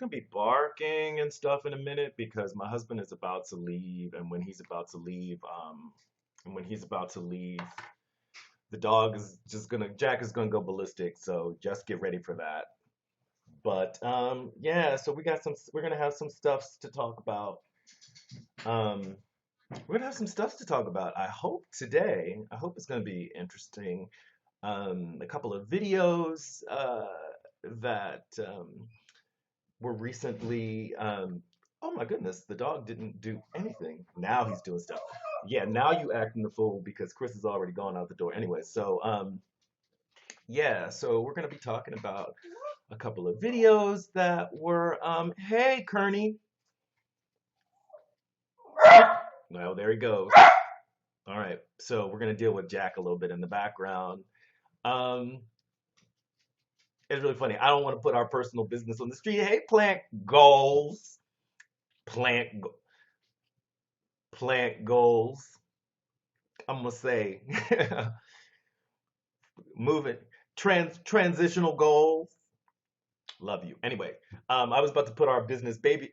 gonna be barking and stuff in a minute because my husband is about to leave, and when he's about to leave, the dog is just gonna Jack is gonna go ballistic. So just get ready for that. But yeah, so we're gonna have some stuffs to talk about. Um, we're gonna have some stuff to talk about. I hope it's gonna be interesting. A couple of videos that were recently. Oh my goodness, the dog didn't do anything. Now he's doing stuff. Yeah, now you acting the fool because Chris has already gone out the door anyway. So yeah, so we're gonna be talking about a couple of videos that were hey Kearney. Well, there he goes. All right, so we're gonna deal with Jack a little bit in the background. Um, it's really funny. I don't want to put our personal business on the street. Hey, plant go- plant goals. I'm gonna say moving transitional goals. Love you. Anyway, I was about to put our business baby.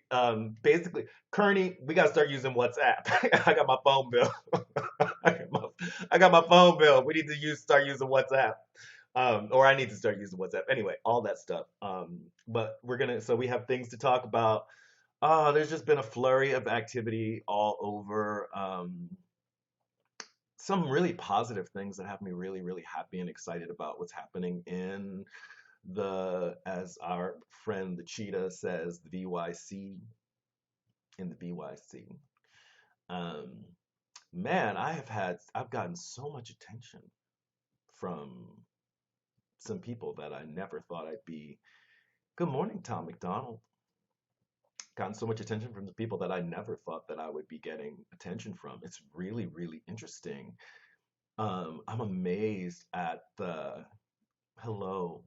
Basically, Kearney, we gotta start using WhatsApp. I got my phone bill. I got my, I got my phone bill. We need to start using WhatsApp. Or I need to start using WhatsApp. Anyway, all that stuff. But so we have things to talk about. There's just been a flurry of activity all over. Some really positive things that have me really, really happy and excited about what's happening in as our friend the cheetah says, the VYC, in the BYC. Um, Man, I've gotten so much attention from some people that I never thought I'd be. Good morning, Tom McDonald. Gotten so much attention from the people that I never thought that I would be getting attention from. It's really, really interesting. I'm amazed at the hello,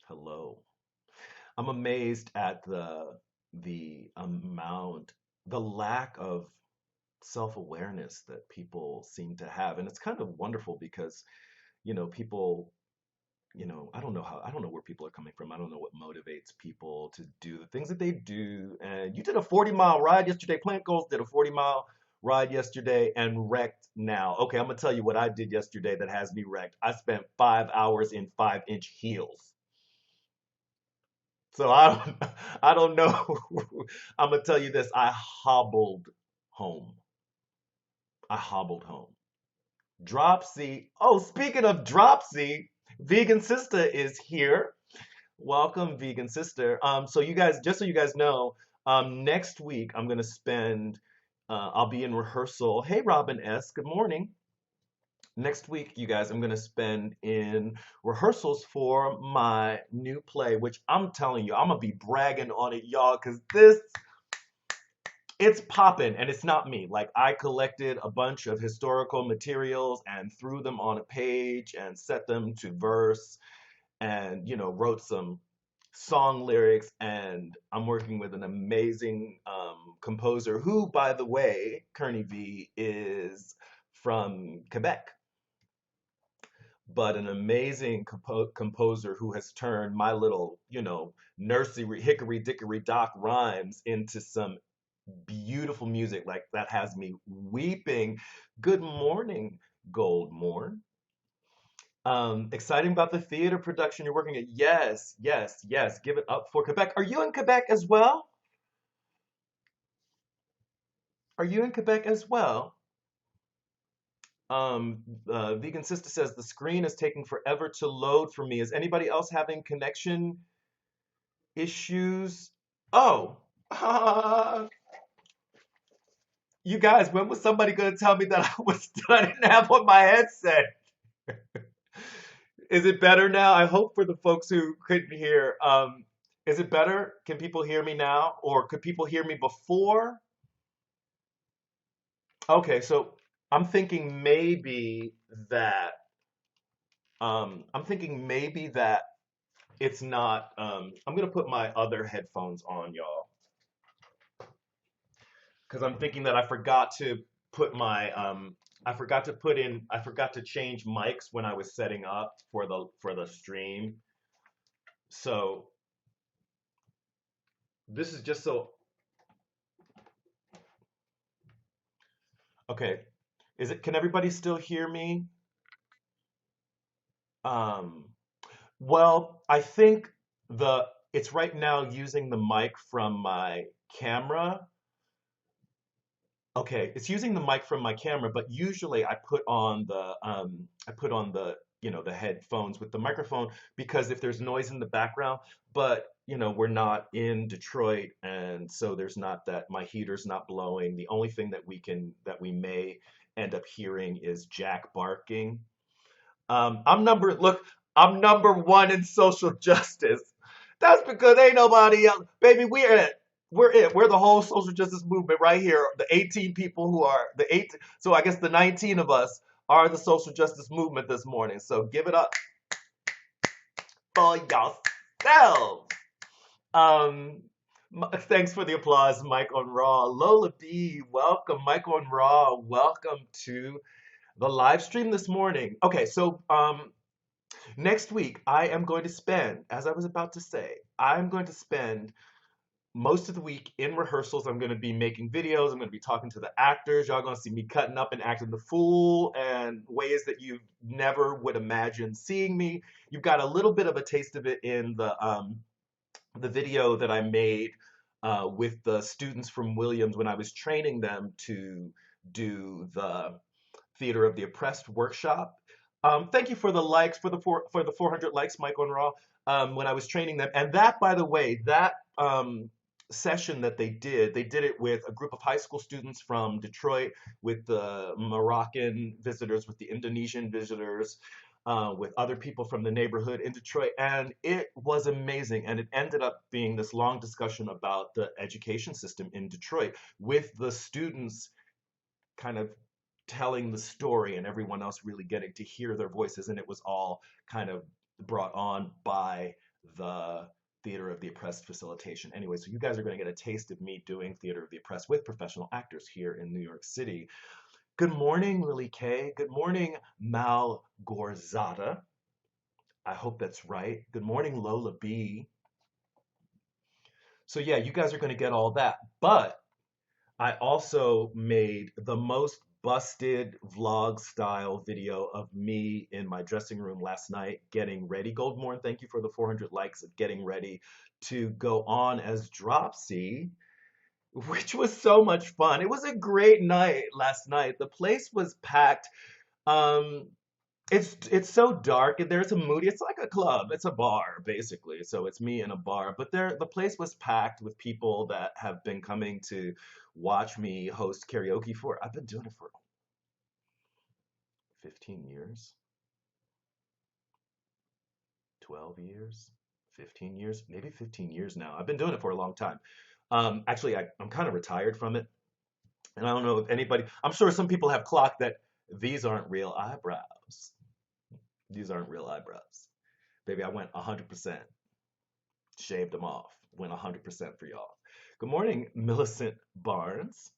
hello. I'm amazed at the amount, the lack of self-awareness that people seem to have. And it's kind of wonderful because, people, I don't know where people are coming from. I don't know what motivates people to do the things that they do. And you did a 40-mile ride yesterday. Plant Goals did a 40-mile ride yesterday and wrecked now. Okay, I'm gonna tell you what I did yesterday that has me wrecked. I spent 5 hours in 5-inch heels. So I don't know. I'm gonna tell you this. Home. I hobbled home. Dropsy. Oh, speaking of Dropsy, Vegan Sister is here. Welcome, Vegan Sister. So you guys, just so you guys know, next week I'll be in rehearsal. Hey, Robin S. Good morning. Next week, you guys, I'm gonna spend in rehearsals for my new play, which I'm telling you, I'm gonna be bragging on it, y'all, because it's popping and it's not me. Like I collected a bunch of historical materials and threw them on a page and set them to verse and wrote some song lyrics, and I'm working with an amazing composer who, by the way, Kearney V is from Quebec, but an amazing composer who has turned my little, nursery hickory dickory dock rhymes into some beautiful music like that has me weeping. Good morning, Gold Morn. Exciting about the theater production you're working at. Yes, yes, yes. Give it up for Quebec. Are you in Quebec as well? Are you in Quebec as well? Vegan Sister says the screen is taking forever to load for me. Is anybody else having connection issues? Oh, you guys, when was somebody gonna tell me that that I didn't have on my headset? Is it better now? I hope for the folks who couldn't hear. Is it better? Can people hear me now? Or could people hear me before? Okay, so I'm thinking maybe that I'm thinking maybe that it's not I'm gonna put my other headphones on, y'all, because I'm thinking that I forgot to change mics when I was setting up for the stream. So this is just so okay. Is it? Can everybody still hear me? Um, well, I think the it's right now using the mic from my camera. Okay, it's using the mic from my camera, but usually I put on the the headphones with the microphone because if there's noise in the background, but we're not in Detroit and so there's not that my heater's not blowing. The only thing that we may end up hearing is Jack barking. Look, I'm number one in social justice. That's because ain't nobody else, baby. We're it. We're it. We're the whole social justice movement right here. The 18 people who are the eight. So I guess the 19 of us are the social justice movement this morning. So give it up for yourselves. Um, thanks for the applause, Mike on Raw. Lola B, welcome. Mike on Raw, welcome to the live stream this morning. Okay, so next week, I am going to spend, as I was about to say, I'm going to spend most of the week in rehearsals. I'm going to be making videos. I'm going to be talking to the actors. Y'all going to see me cutting up and acting the fool and ways that you never would imagine seeing me. You've got a little bit of a taste of it in the video that I made with the students from Williams when I was training them to do the Theater of the Oppressed workshop. Thank you for the likes for the 400 likes, Mike on Raw. When I was training them, and that, by the way, that session that they did it with a group of high school students from Detroit, with the Moroccan visitors, with the Indonesian visitors, with other people from the neighborhood in Detroit, and it was amazing. And it ended up being this long discussion about the education system in Detroit, with the students kind of telling the story and everyone else really getting to hear their voices. And it was all kind of brought on by the Theater of the Oppressed facilitation. Anyway, so you guys are going to get a taste of me doing Theater of the Oppressed with professional actors here in New York City. Good morning, Lily K. Good morning, Mal Gorzada. I hope that's right. Good morning, Lola B. So yeah, you guys are going to get all that. But I also made the most busted vlog style video of me in my dressing room last night getting ready. Goldmorn, thank you for the 400 likes of getting ready to go on as Dropsy, which was so much fun. It was a great night last night. The place was packed. Um, it's so dark and there's a moody. It's like a club. It's a bar basically. So it's me in a bar, but the place was packed with people that have been coming to watch me host karaoke for. I've been doing it for 15 years, 12 years, 15 years, maybe 15 years now. I've been doing it for a long time. Actually, I'm kind of retired from it, and I don't know if anybody. I'm sure some people have clocked that these aren't real eyebrows. These aren't real eyebrows. Baby, I went 100%, shaved them off, went 100% for y'all. Good morning, Millicent Barnes.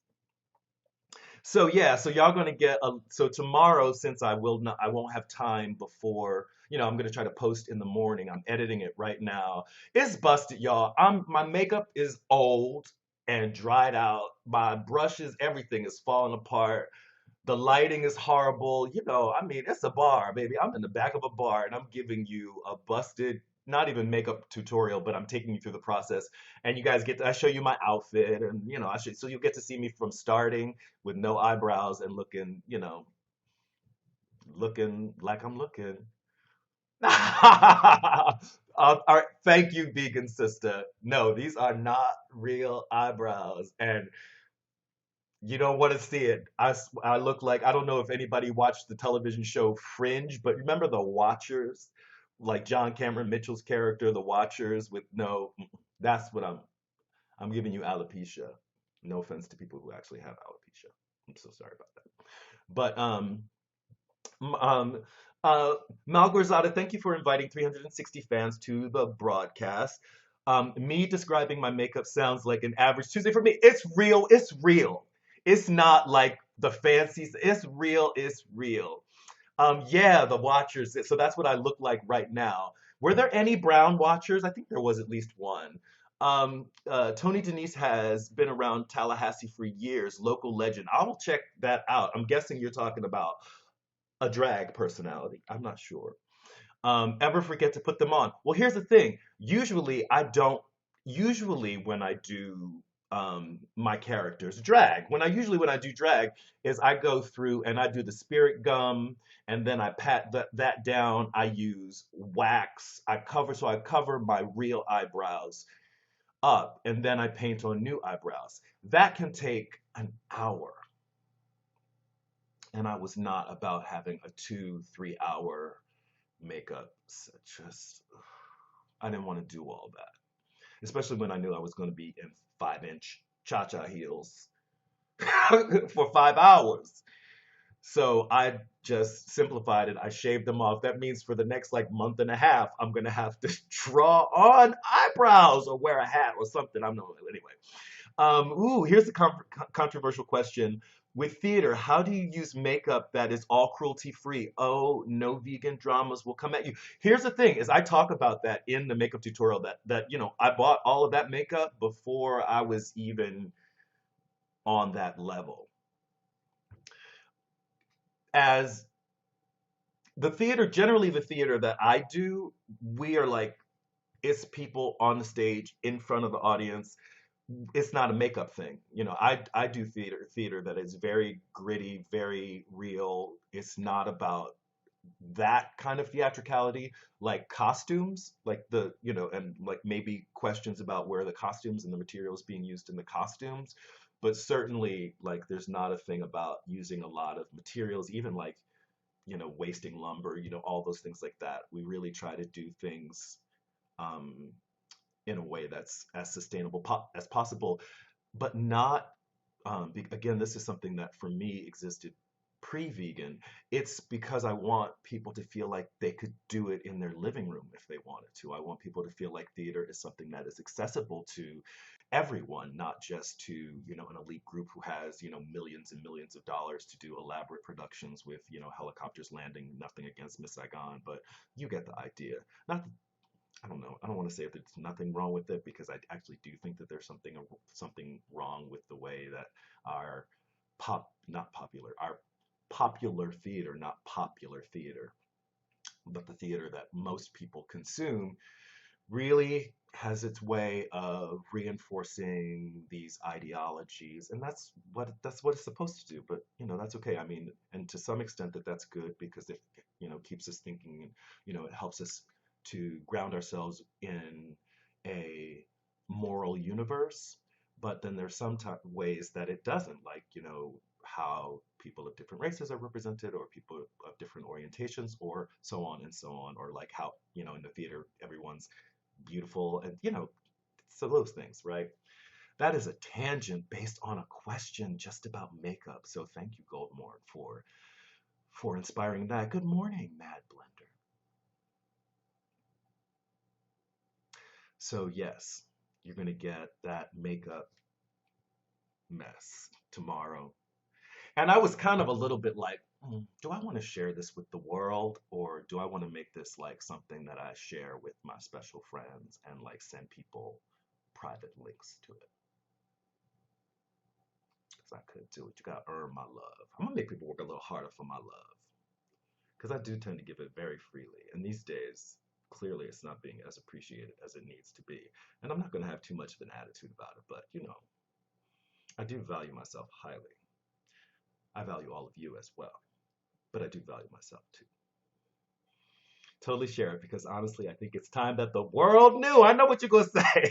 So yeah, so y'all gonna get so tomorrow, since I won't have time before, I'm gonna try to post in the morning. I'm editing it right now. It's busted, y'all. My makeup is old and dried out. My brushes, everything is falling apart. The lighting is horrible. I mean, it's a bar, baby. I'm in the back of a bar and I'm giving you a busted, not even makeup tutorial, but I'm taking you through the process. And you guys I show you my outfit and, so you'll get to see me from starting with no eyebrows and looking, looking like I'm looking. All right, thank you, vegan sister. No, these are not real eyebrows. And you don't want to see it. I look like, I don't know if anybody watched the television show Fringe, but remember the Watchers? Like John Cameron Mitchell's character, the Watchers with no, that's what I'm giving you alopecia. No offense to people who actually have alopecia. I'm so sorry about that. But m- um uh Malgorzata, thank you for inviting 360 fans to the broadcast. Me describing my makeup sounds like an average Tuesday for me. It's real, it's real. It's not like the fancies, it's real, it's real. Yeah, the Watchers. So that's what I look like right now. Were there any brown Watchers? I think there was at least one. Tony Denise has been around Tallahassee for years, local legend. I will check that out. I'm guessing you're talking about a drag personality. I'm not sure. Ever forget to put them on? Well, here's the thing. Usually, I don't. Usually, when I do my characters drag, when I do drag is I go through and I do the spirit gum, and then I pat that down. I use wax. I cover my real eyebrows up, and then I paint on new eyebrows. That can take an hour, and I was not about having a 2, 3 hour makeup. Just I didn't want to do all that, especially when I knew I was going to be in 5-inch cha-cha heels for 5 hours. So I just simplified it. I shaved them off. That means for the next like month and a half, I'm gonna have to draw on eyebrows or wear a hat or something. I'm not anyway. Here's a controversial question. With theater, how do you use makeup that is all cruelty free? Oh, no vegan dramas will come at you. Here's the thing, is I talk about that in the makeup tutorial that I bought all of that makeup before I was even on that level. As generally the theater that I do, we are like, it's people on the stage in front of the audience. It's not a makeup thing. I do theater that is very gritty, very real. It's not about that kind of theatricality, like costumes, like and like maybe questions about where the costumes and the materials being used in the costumes. But certainly, like, there's not a thing about using a lot of materials, even like, wasting lumber, all those things like that. We really try to do things um, in a way that's as sustainable as possible, but not, again, this is something that for me existed pre-vegan. It's because I want people to feel like they could do it in their living room if they wanted to. I want people to feel like theater is something that is accessible to everyone, not just to, an elite group who has, millions and millions of dollars to do elaborate productions with, helicopters landing. Nothing against Miss Saigon, but you get the idea. Not I don't know. I don't want to say that there's nothing wrong with it, because I actually do think that there's something wrong with the way that our not popular, our popular theater, not popular theater, but the theater that most people consume really has its way of reinforcing these ideologies, and that's what it's supposed to do. But that's okay. I mean, and to some extent that's good, because it keeps us thinking. It helps us to ground ourselves in a moral universe. But then there's some ways that it doesn't, like how people of different races are represented, or people of different orientations, or so on and so on, or like how in the theater everyone's beautiful, and so those things, right? That is a tangent based on a question just about makeup. So thank you, Goldmore, for inspiring that. Good morning, Mad Blender. So yes, you're gonna get that makeup mess tomorrow. And I was kind of a little bit like, do I want to share this with the world, or do I want to make this like something that I share with my special friends and like send people private links to it? Because I could do it. You gotta earn my love. I'm gonna make people work a little harder for my love, because I do tend to give it very freely. And these days, clearly, it's not being as appreciated as it needs to be. And I'm not gonna have too much of an attitude about it, but I do value myself highly. I value all of you as well, but I do value myself too. Totally share it, because honestly, I think it's time that the world knew. I know what you're gonna say.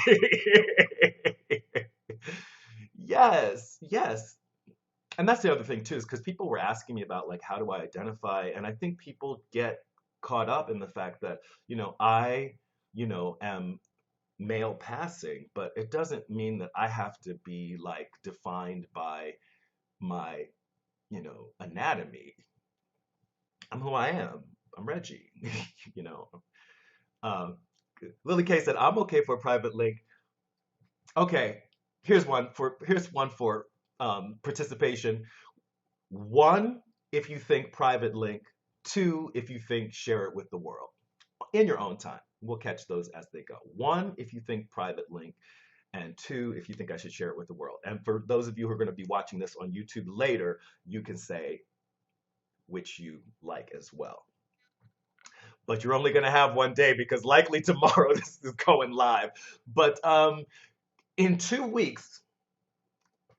Yes, yes. And that's the other thing too, is because people were asking me about like, how do I identify? And I think people get caught up in the fact that, I, am male passing, but it doesn't mean that I have to be like defined by my, anatomy. I'm who I am. I'm Reggie. you know. Um, Lily K said, I'm okay for a private link. Okay, here's one for participation. One, if you think private link. Two, if you think share it with the world in your own time. We'll catch those as they go. One, if you think private link, and two, if you think I should share it with the world. And for those of you who are going to be watching this on YouTube later, you can say which you like as well. But you're only going to have one day because likely tomorrow this is going live. But in 2 weeks,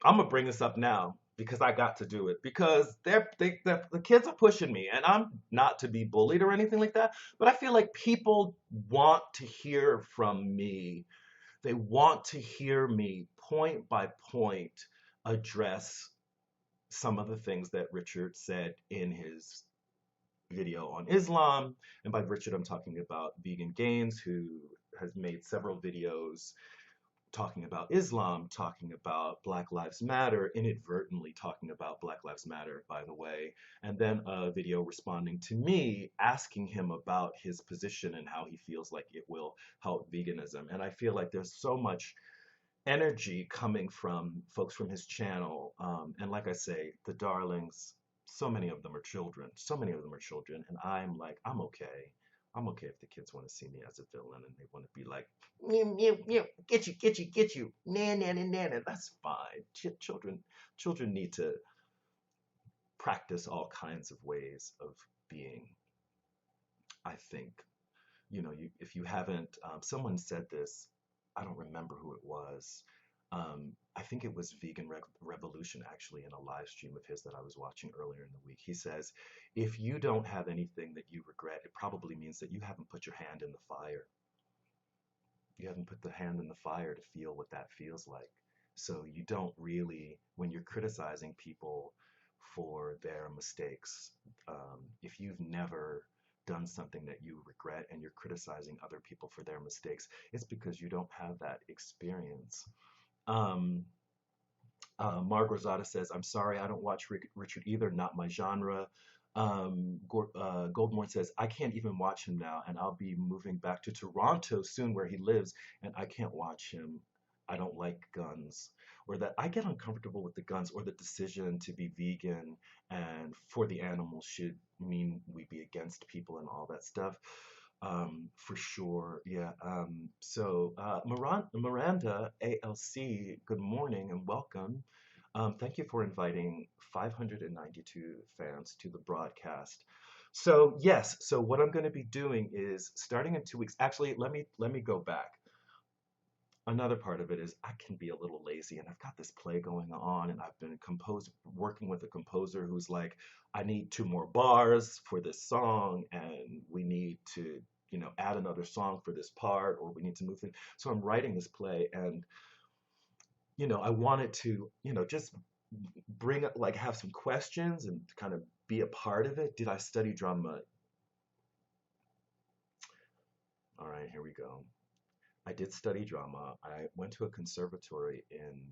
I'm gonna bring this up now because I got to do it because the kids are pushing me, and I'm not to be bullied or anything like that, but I feel like people want to hear from me. They want to hear me point by point address some of the things that Richard said in his video on Islam. And by Richard, I'm talking about Vegan Gains, who has made several videos talking about Islam, talking about Black Lives Matter, inadvertently talking about Black Lives Matter, by the way, and then a video responding to me, asking him about his position and how he feels like it will help veganism. And I feel like there's so much energy coming from folks from his channel. And like I say, the darlings, so many of them are children. So many of them are children. And I'm like, I'm okay. I'm okay if the kids want to see me as a villain and they want to be like, meow, meow, meow, get you, na, na, na, na, na. That's fine. Children need to practice all kinds of ways of being. I think, if you haven't, someone said this, I don't remember who it was. I think it was Revolution actually in a live stream of his that I was watching earlier in the week. He says, if you don't have anything that you regret, it probably means that you haven't put your hand in the fire. You haven't put the hand in the fire to feel what that feels like. So you don't really, when you're criticizing people for their mistakes, if you've never done something that you regret and you're criticizing other people for their mistakes, it's because you don't have that experience. Um, Marg Rosada says, I'm sorry, I don't watch Richard either, not my genre. Goldmore says, I can't even watch him now, and I'll be moving back to Toronto soon where he lives, and I can't watch him. I don't like guns. Or that I get uncomfortable with the guns, or the decision to be vegan and for the animals should mean we be against people and all that stuff. For sure, yeah. Miranda ALC, good morning and welcome. Thank you for inviting 592 fans to the broadcast. So yes, so what I'm going to be doing is starting in 2 weeks. Actually, let me go back. Another part of it is I can be a little lazy, and I've got this play going on, and I've been working with a composer who's like, I need 2 more bars for this song, and we need to, add another song for this part, or we need to move things. So I'm writing this play, and I wanted to, just bring up, like, have some questions and kind of be a part of it. Did I study drama? All right, here we go. I did study drama. I went to a conservatory in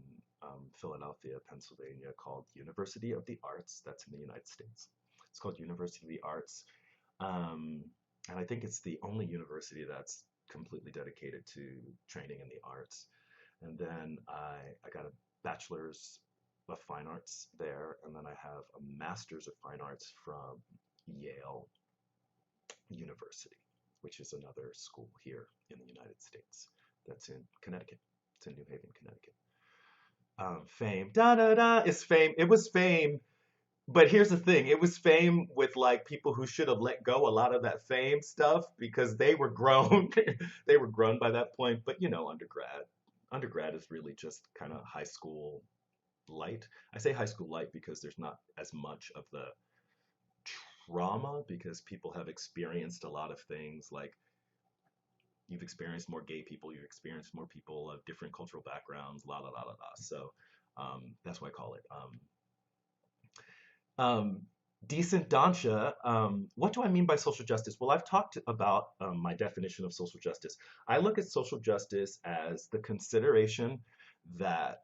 Philadelphia, Pennsylvania, called University of the Arts. That's in the United States. It's called University of the Arts. Um, and I think it's the only university that's completely dedicated to training in the arts. And then I got a bachelor's of fine arts there, and then I have a master's of fine arts from Yale University, which is another school here in the United States. That's in Connecticut. It's in New Haven, Connecticut. Fame, da da da, is fame. It was fame, but here's the thing: it was fame with like people who should have let go a lot of that fame stuff because they were grown. They were grown by that point. But undergrad is really just kind of high school light. I say high school light because there's not as much of the trauma because people have experienced a lot of things like you've experienced more gay people, you've experienced more people of different cultural backgrounds, la la la la la. So that's why I call it. Decent Dansha, what do I mean by social justice? Well, I've talked about my definition of social justice. I look at social justice as the consideration that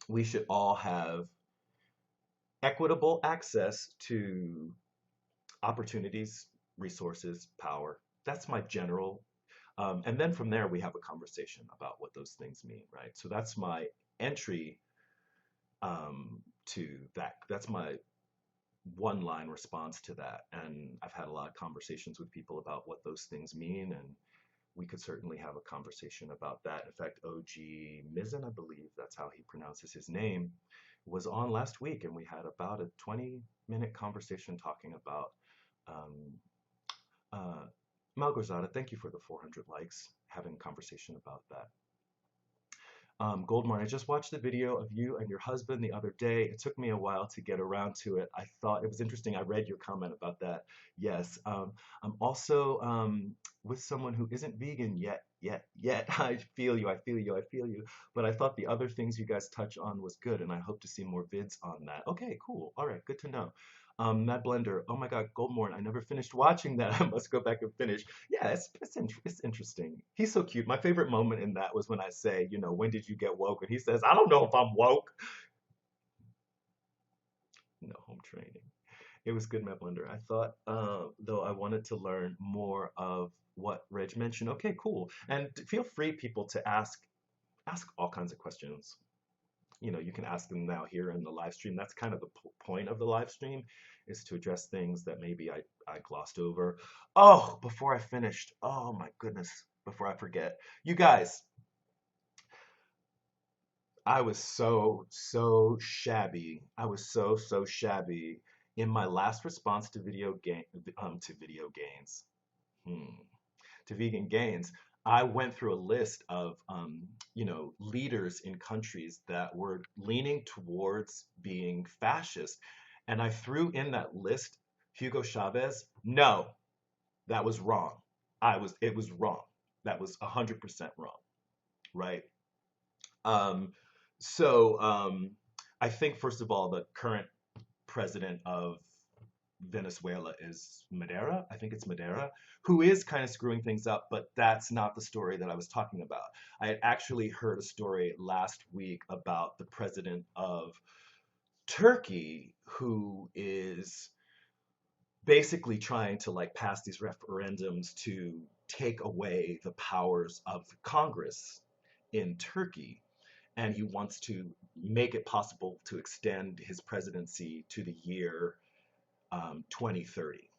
we should all have equitable access to opportunities, resources, power. That's my general. And then from there, we have a conversation about what those things mean, right? So that's my entry to that. That's my one-line response to that. And I've had a lot of conversations with people about what those things mean, and we could certainly have a conversation about that. In fact, OG Mizzen, I believe that's how he pronounces his name, was on last week, and we had about a 20-minute conversation talking about um, uh, Malgorzata. Thank you for the 400 likes, having a conversation about that. Goldmore, I just watched the video of you and your husband the other day. It took me a while to get around to it. I thought it was interesting. I read your comment about that. Yes. I'm also with someone who isn't vegan yet. I feel you. I feel you. I feel you. But I thought the other things you guys touch on was good, and I hope to see more vids on that. Okay, cool. All right, good to know. Mad Blender, oh my God, Goldmorn, I never finished watching that. I must go back and finish. Yeah, it's interesting. He's so cute. My favorite moment in that was when I say, you know, when did you get woke? And he says, I don't know if I'm woke. No home training. It was good, Mad Blender. I thought, though, I wanted to learn more of what Reg mentioned. Okay, cool. And feel free, people, to ask all kinds of questions. You know, you can ask them now here in the live stream. That's kind of the point of the live stream, is to address things that maybe I glossed over. Oh, before I finished, oh my goodness, before I forget. You guys, I was so shabby. I was so shabby in my last response to video gains. Hmm. To vegan gains, I went through a list of you know, leaders in countries that were leaning towards being fascist, and I threw in that list Hugo Chavez. No, that was wrong. It was wrong. That was 100% wrong, right? Um, so I think first of all, the current president of Venezuela is Madera. I think it's Madera, who is kind of screwing things up, but that's not the story that I was talking about. I had actually heard a story last week about the president of Turkey, who is basically trying to like pass these referendums to take away the powers of the Congress in Turkey. And he wants to make it possible to extend his presidency to the year 2030.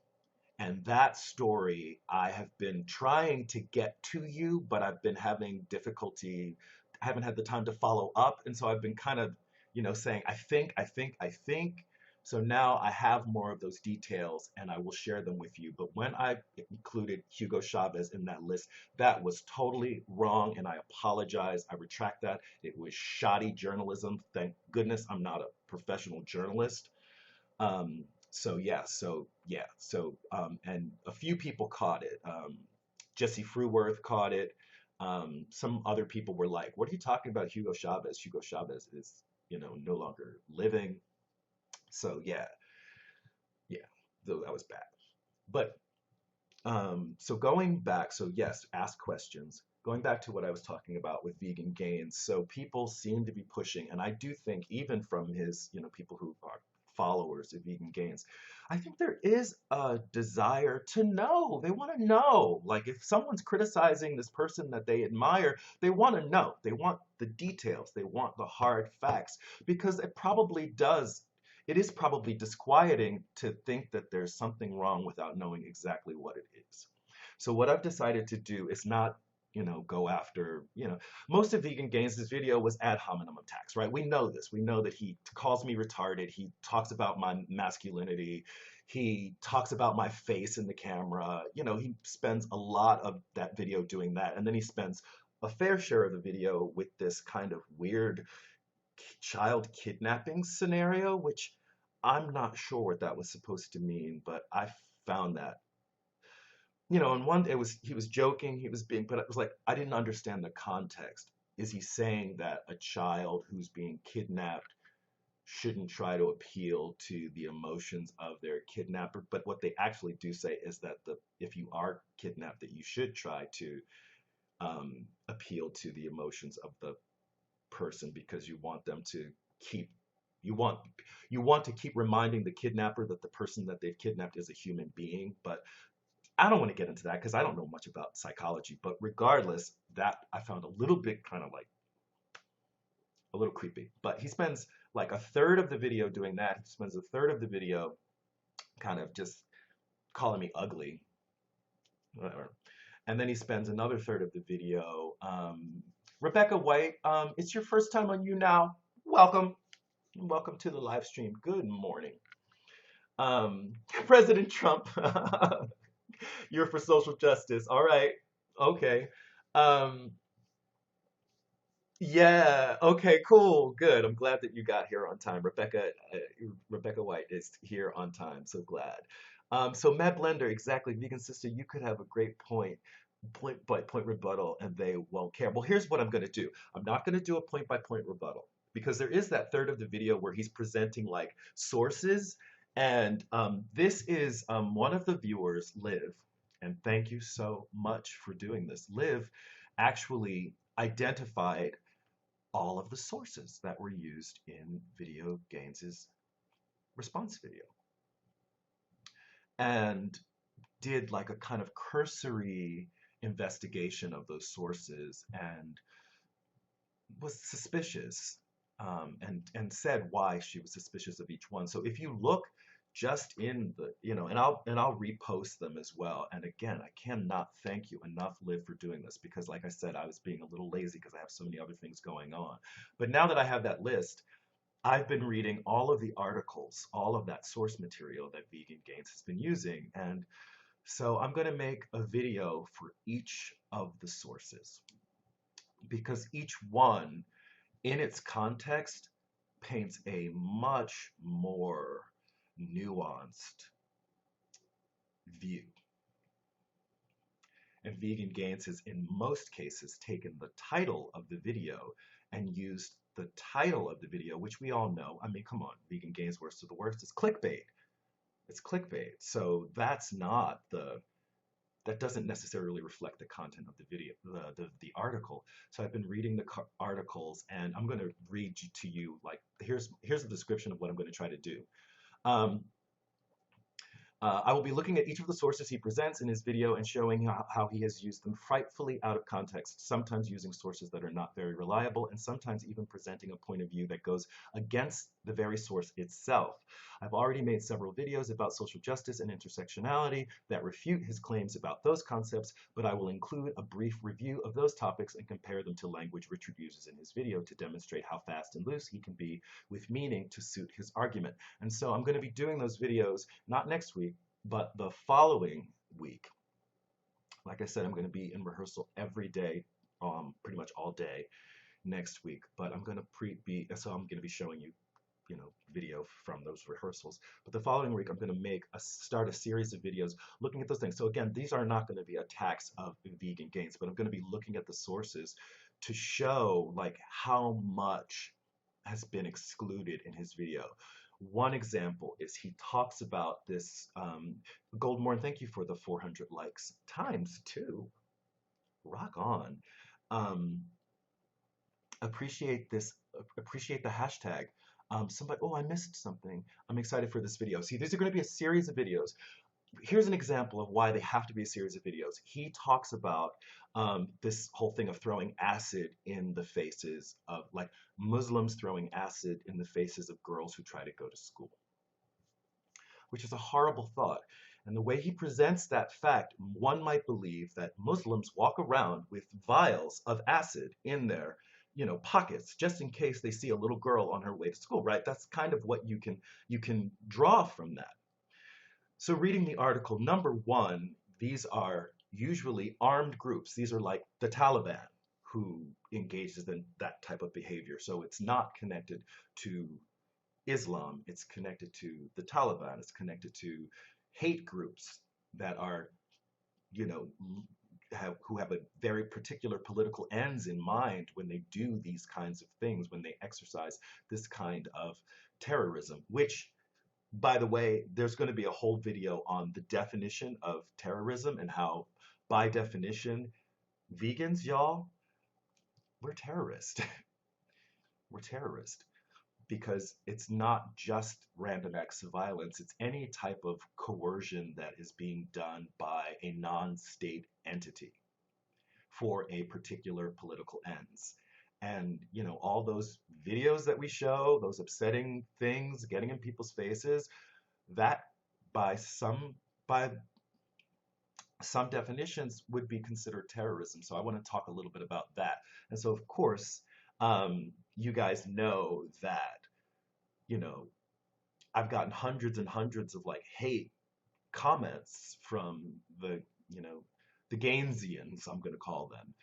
And that story I have been trying to get to you, but I've been having difficulty. I haven't had the time to follow up. And so I've been kind of, you know, saying, I think. So now I have more of those details and I will share them with you. But when I included Hugo Chavez in that list, that was totally wrong. And I apologize. I retract that. It was shoddy journalism. Thank goodness I'm not a professional journalist. And a few people caught it. Jesse Fruworth caught it. Some other people were like, "What are you talking about, Hugo Chavez? Hugo Chavez is, you know, no longer living." So yeah, though that was bad. But so going back, so yes, ask questions. Going back to what I was talking about with vegan gains, so people seem to be pushing, and I do think even from his, you know, people who are followers of vegan gains, I think there is a desire to know. They want to know. Like if someone's criticizing this person that they admire, they want to know. They want the details. They want the hard facts because it is probably disquieting to think that there's something wrong without knowing exactly what it is. So what I've decided to do is not, you know, go after, you know, most of Vegan Gains' video was ad hominem attacks, right? We know this. We know that he calls me retarded. He talks about my masculinity. He talks about my face in the camera. You know, he spends a lot of that video doing that. And then he spends a fair share of the video with this kind of weird child kidnapping scenario, which I'm not sure what that was supposed to mean, but I found that, you know, and one, it was, he was joking, he was being, but it was like, I didn't understand the context. Is he saying that a child who's being kidnapped shouldn't try to appeal to the emotions of their kidnapper? But what they actually do say is that if you are kidnapped, that you should try to appeal to the emotions of the person because you want them to keep you want you want to keep reminding the kidnapper that the person that they've kidnapped is a human being. But I don't want to get into that because I don't know much about psychology. But regardless, that I found a little bit kind of like a little creepy. But he spends like a third of the video doing that. He spends a third of the video kind of just calling me ugly, whatever. And then he spends another third of the video. Rebecca White, it's your first time on You Now. Welcome. Welcome to the live stream. Good morning. President Trump, you're for social justice. All right. Okay. Um, yeah. Okay. Cool. Good. I'm glad that you got here on time. Rebecca White is here on time. So glad. So Matt Blender, exactly. Vegan sister, you could have a great point rebuttal, and they won't care. Well, here's what I'm going to do. I'm not going to do a point by point rebuttal because there is that third of the video where he's presenting like sources, and this is one of the viewers, Liv, and thank you so much for doing this. Liv actually identified all of the sources that were used in Video Gaines' response video and did like a kind of cursory investigation of those sources and was suspicious, and said why she was suspicious of each one. So if you look just in the, and I'll repost them as well. And again, I cannot thank you enough, Liv, for doing this because, like I said, I was being a little lazy because I have so many other things going on. But now that I have that list, I've been reading all of the articles, all of that source material that Vegan Gaines has been using, and so I'm going to make a video for each of the sources because each one in its context paints a much more nuanced view. And Vegan Gaines has, in most cases, taken the title of the video and used the title of the video, which we all know. I mean, come on, Vegan Gaines, worst of the worst, is clickbait. It's clickbait. So that doesn't necessarily reflect the content of the video, the article. So I've been reading the articles, and I'm going to read to you, like, here's a description of what I'm going to try to do. Um, I will be looking at each of the sources he presents in his video and showing how he has used them frightfully out of context, sometimes using sources that are not very reliable, and sometimes even presenting a point of view that goes against the very source itself. I've already made several videos about social justice and intersectionality that refute his claims about those concepts, but I will include a brief review of those topics and compare them to language Richard uses in his video to demonstrate how fast and loose he can be with meaning to suit his argument. And so I'm going to be doing those videos, not next week, but the following week. Like I said, I'm going to be in rehearsal every day, pretty much all day next week. But I'm going to I'm going to be showing you, video from those rehearsals. But the following week, I'm going to start a series of videos looking at those things. So again, these are not going to be attacks of Vegan Gaines, but I'm going to be looking at the sources to show like how much has been excluded in his video. One example is he talks about this, Goldmorn, thank you for the 400 likes, ×2, rock on. Appreciate the hashtag. I missed something. I'm excited for this video. See, these are going to be a series of videos. Here's an example of why they have to be a series of videos. He talks about this whole thing of throwing acid in the faces of, like, Muslims throwing acid in the faces of girls who try to go to school, which is a horrible thought. And the way he presents that fact, one might believe that Muslims walk around with vials of acid in their pockets, just in case they see a little girl on her way to school, right? That's kind of what you can draw from that. So reading the article, number one, these are usually armed groups. These are like the Taliban who engages in that type of behavior. So it's not connected to Islam. It's connected to the Taliban. It's connected to hate groups that are, who have a very particular political ends in mind when they do these kinds of things, when they exercise this kind of terrorism, which, by the way, there's going to be a whole video on the definition of terrorism and how, by definition, vegans, y'all, we're terrorists. We're terrorists because it's not just random acts of violence. It's any type of coercion that is being done by a non-state entity for a particular political ends. And, all those videos that we show, those upsetting things, getting in people's faces, that by some by some definitions would be considered terrorism. So I want to talk a little bit about that. And so, of course, you guys know that, you know, I've gotten hundreds and hundreds of like hate comments from the, you know, the Gainesians, I'm going to call them.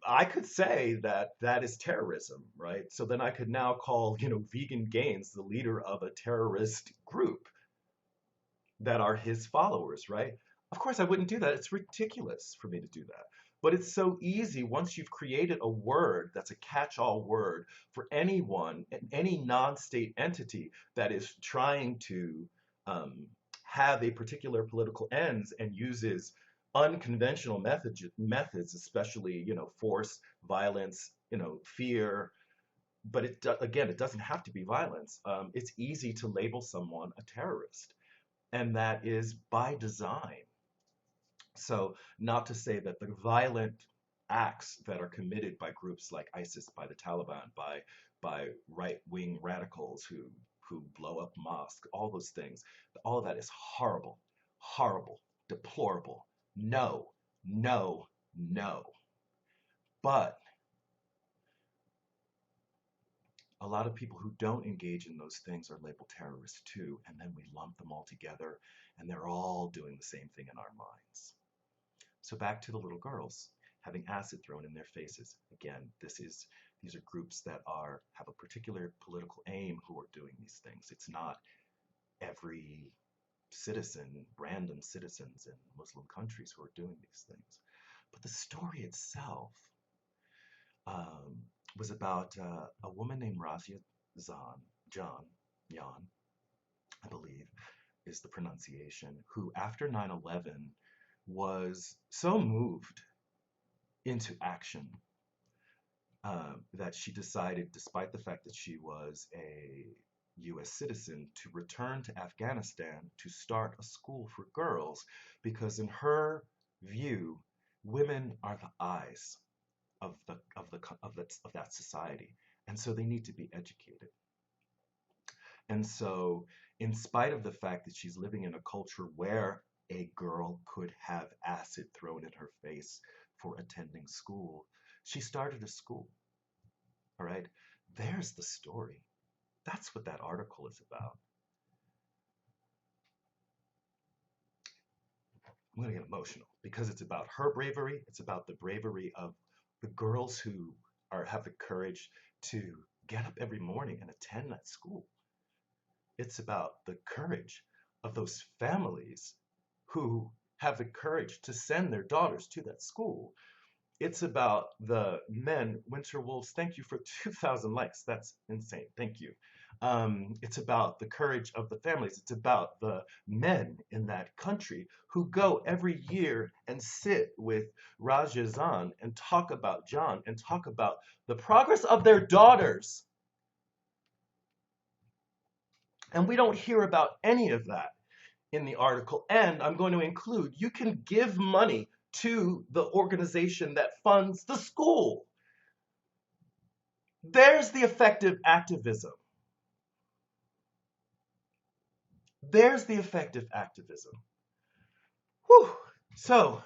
I could say that that is terrorism, right? So then I could now call, you know, Vegan Gains the leader of a terrorist group that are his followers, right? Of course, I wouldn't do that. It's ridiculous for me to do that. But it's so easy once you've created a word that's a catch-all word for anyone, any non-state entity that is trying to um, have a particular political ends and uses unconventional methods, especially, you know, force, violence, you know, fear. But again, it doesn't have to be violence. It's easy to label someone a terrorist, and that is by design. So, not to say that the violent acts that are committed by groups like ISIS, by the Taliban, by right-wing radicals who blow up mosques, all those things, all of that is horrible, horrible, deplorable. No, no, no. But a lot of people who don't engage in those things are labeled terrorists too, and then we lump them all together, and they're all doing the same thing in our minds. So back to the little girls having acid thrown in their faces. Again, these are groups that have a particular political aim who are doing these things. It's not every citizen, random citizens in Muslim countries who are doing these things. But the story itself um, was about a woman named Razia Jan, I believe is the pronunciation, who after 9/11 was so moved into action that she decided, despite the fact that she was a US citizen, to return to Afghanistan to start a school for girls, because in her view, women are the eyes of that society, and so they need to be educated. And so, in spite of the fact that she's living in a culture where a girl could have acid thrown in her face for attending school, she started a school. All right, there's the story. That's what that article is about. I'm going to get emotional because it's about her bravery. It's about the bravery of the girls who have the courage to get up every morning and attend that school. It's about the courage of those families who have the courage to send their daughters to that school. It's about the men, Winter Wolves. Thank you for 2,000 likes. That's insane. Thank you. It's about the courage of the families. It's about the men in that country who go every year and sit with Raja Zan and talk about John and talk about the progress of their daughters. And we don't hear about any of that in the article. And I'm going to include, you can give money to the organization that funds the school. There's the effective activism. There's the effective activism. Whew. So,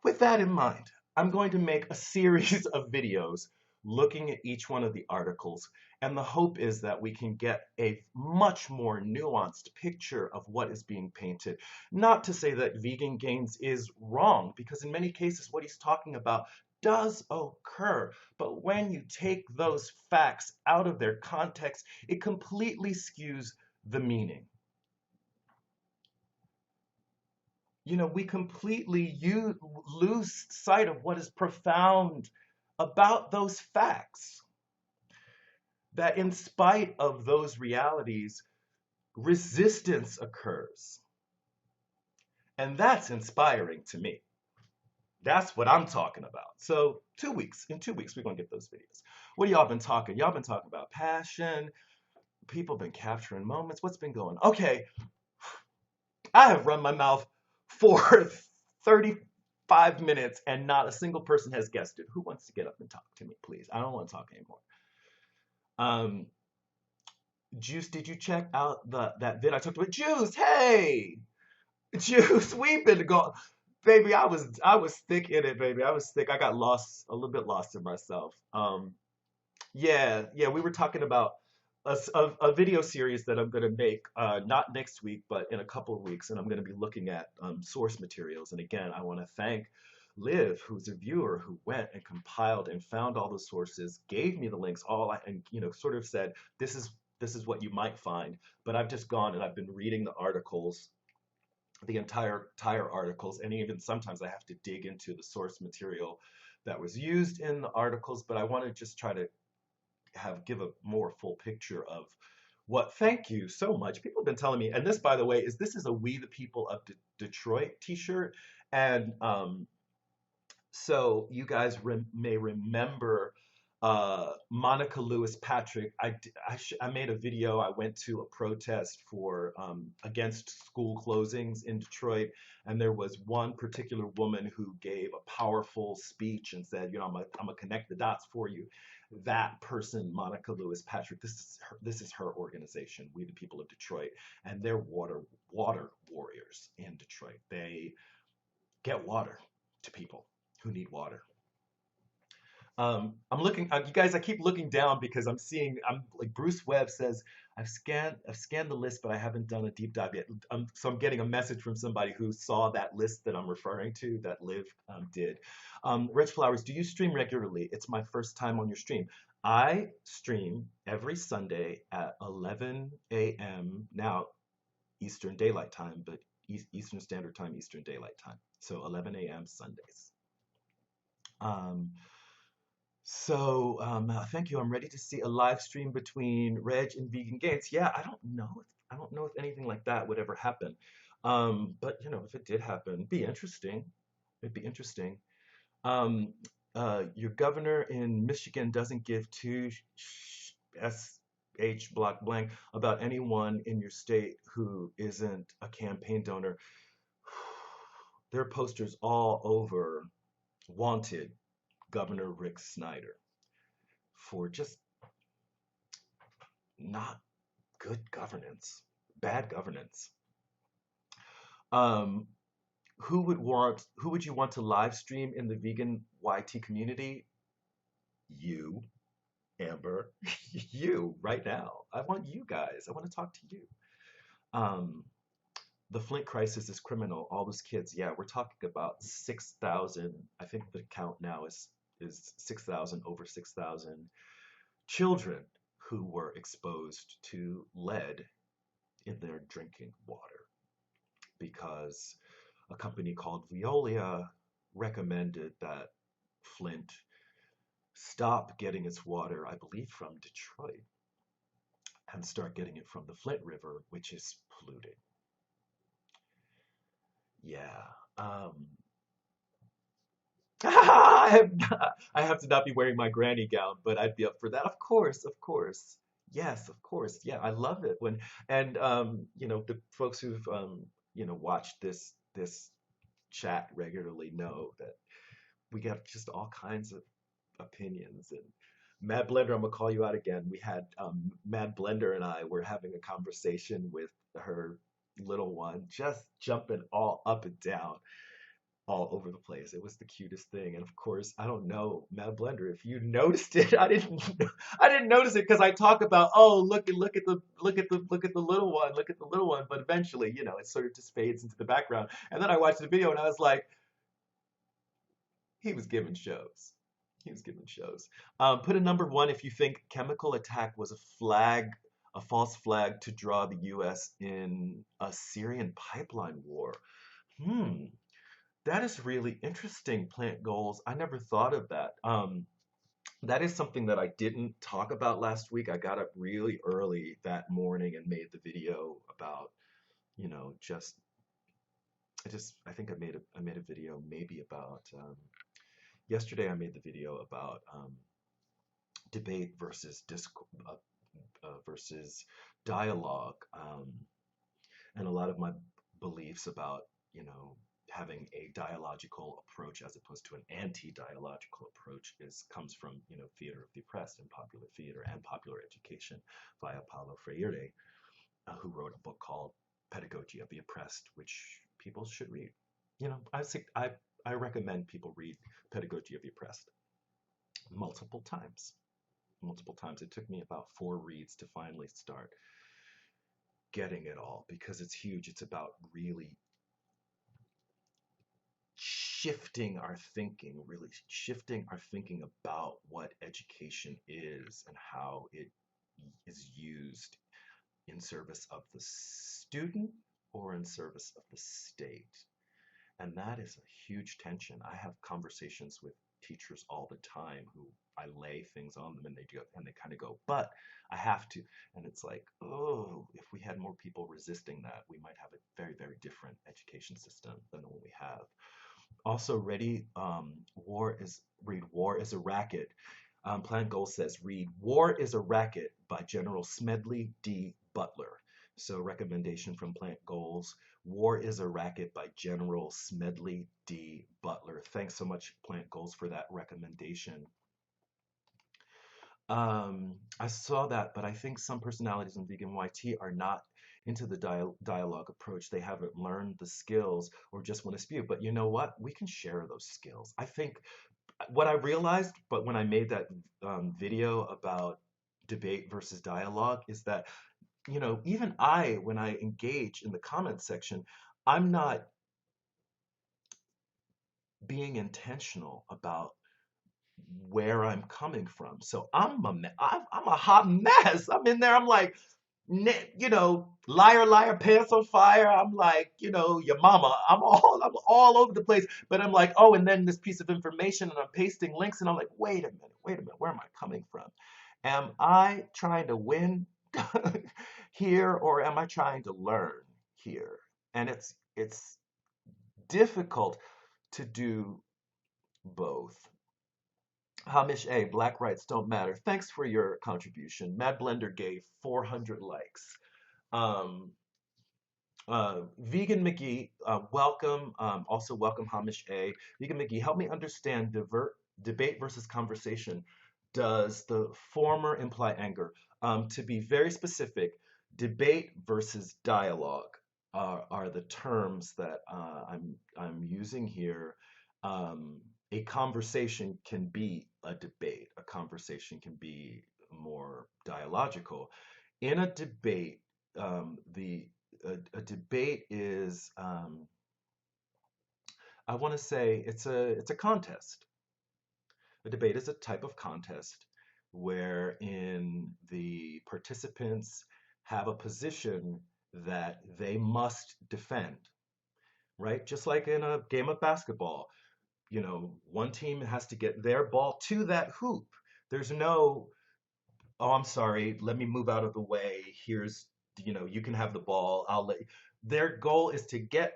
with that in mind, I'm going to make a series of videos looking at each one of the articles, and the hope is that we can get a much more nuanced picture of what is being painted. Not to say that Vegan Gains is wrong, because in many cases what he's talking about does occur, but when you take those facts out of their context, it completely skews the meaning. You know, we completely lose sight of what is profound about those facts. That in spite of those realities, resistance occurs. And that's inspiring to me. That's what I'm talking about. So in 2 weeks, we're going to get those videos. What have y'all been talking? Y'all been talking about passion. People been capturing moments. What's been going on? Okay, I have run my mouth for 35 minutes and not a single person has guessed it. Who wants to get up and talk to me, please? I don't want to talk anymore. Juice, did you check out that vid I talked about? Juice, hey, Juice, we've been going, baby. I was thick in it, baby. I was thick. I got lost, a little bit lost in myself. Yeah, yeah, we were talking about a video series that I'm going to make, not next week, but in a couple of weeks, and I'm going to be looking at source materials. And again, I want to thank Liv, who's a viewer who went and compiled and found all the sources, gave me the links, and sort of said, this is what you might find. But I've just gone and I've been reading the articles, the entire articles, and even sometimes I have to dig into the source material that was used in the articles. But I want to just try to give a more full picture of what. Thank you so much. People have been telling me, and this, by the way, this is a We the People of Detroit t-shirt, and so you guys may remember Monica Lewis Patrick. I made a video. I went to a protest for against school closings in Detroit, and there was one particular woman who gave a powerful speech and said, I'm gonna connect the dots for you. That person, Monica Lewis Patrick, this is her organization, We the People of Detroit, and they're water warriors in Detroit. They get water to people who need water. I'm looking, you guys. I keep looking down because I'm like Bruce Webb says, I've scanned the list, but I haven't done a deep dive yet. So I'm getting a message from somebody who saw that list that I'm referring to, that Liv did. Rich Flowers, do you stream regularly? It's my first time on your stream. I stream every Sunday at 11 a.m. now, Eastern Daylight Time, but Eastern Standard Time, Eastern Daylight Time. So 11 a.m. Sundays. Um, Thank you. I'm ready to see a live stream between Reg and Vegan Gains. Yeah, I don't know if anything like that would ever happen. But if it did happen, it'd be interesting. It'd be interesting. Um, your governor in Michigan doesn't give two sh block blank about anyone in your state who isn't a campaign donor. There are posters all over, wanted Governor Rick Snyder for just not good governance, bad governance. Um, who would you want to live stream in the vegan YT community? You, Amber, you right now. I want you guys. I want to talk to you. Um, the Flint crisis is criminal. All those kids. Yeah, we're talking about 6,000. I think the count now is 6,000, over 6,000 children who were exposed to lead in their drinking water because a company called Veolia recommended that Flint stop getting its water, I believe, from Detroit and start getting it from the Flint River, which is polluted. Yeah. I have to not be wearing my granny gown, but I'd be up for that. Of course, of course. Yes, of course. Yeah, I love it when, and the folks who've watched this chat regularly know that we got just all kinds of opinions. And Mad Blender, I'm gonna call you out again. We had Mad Blender and I were having a conversation with her little one, just jumping all up and down all over the place. It was the cutest thing. And of course, I don't know, Mad Blender, if you noticed it. I didn't notice it because I talk about, oh, look at the little one, look at the little one, but eventually, it sort of just fades into the background. And then I watched the video and I was like, he was giving shows. He was giving shows. Put a number one if you think chemical attack was a false flag to draw the US in a Syrian pipeline war. Hmm. That is really interesting, plant goals. I never thought of that. That is something that I didn't talk about last week. I got up really early that morning and made the video about, just I think I made a video maybe about yesterday. I made the video about debate versus dialogue, and a lot of my beliefs about, having a dialogical approach as opposed to an anti-dialogical approach comes from, theater of the oppressed and popular theater and popular education via Paulo Freire, who wrote a book called Pedagogy of the Oppressed, which people should read. I recommend people read Pedagogy of the Oppressed multiple times. Multiple times. It took me about 4 reads to finally start getting it all because it's huge. It's about really really shifting our thinking about what education is and how it is used in service of the student or in service of the state. And that is a huge tension. I have conversations with teachers all the time who I lay things on them and they kind of go, but I have to. And it's like, oh, if we had more people resisting that, we might have a very, very different education system than the one we have. Also, read War is a Racket. Plan Goal says, read War is a Racket by General Smedley D. Butler. So recommendation from Plant Goals, War is a Racket by General Smedley D. Butler. Thanks so much, Plant Goals, for that recommendation. I saw that, but I think some personalities in Vegan YT are not into the dialogue approach. They haven't learned the skills or just want to spew. But you know what? We can share those skills. I think what I realized, but when I made that video about debate versus dialogue, is that, even when I engage in the comment section, I'm not being intentional about where I'm coming from. So I'm a hot mess. I'm in there. I'm like, liar, liar, pants on fire. I'm like, your mama. I'm all over the place. But I'm like, oh, and then this piece of information, and I'm pasting links, and I'm like, wait a minute. Where am I coming from? Am I trying to win here, or am I trying to learn here? And it's difficult to do both. Hamish A, Black rights don't matter. Thanks for your contribution. Mad Blender gave 400 likes. Um, Vegan McGee, welcome. Also welcome Hamish A. Vegan McGee, help me understand debate versus conversation. Does the former imply anger? To be very specific, debate versus dialogue are the terms that I'm using here. A conversation can be a debate. A conversation can be more dialogical. In a debate, a debate is, I want to say, it's a contest. A debate is a type of contest wherein the participants have a position that they must defend, right? Just like in a game of basketball, one team has to get their ball to that hoop. There's no, oh, I'm sorry, let me move out of the way. Here's, you can have the ball. Their goal is to get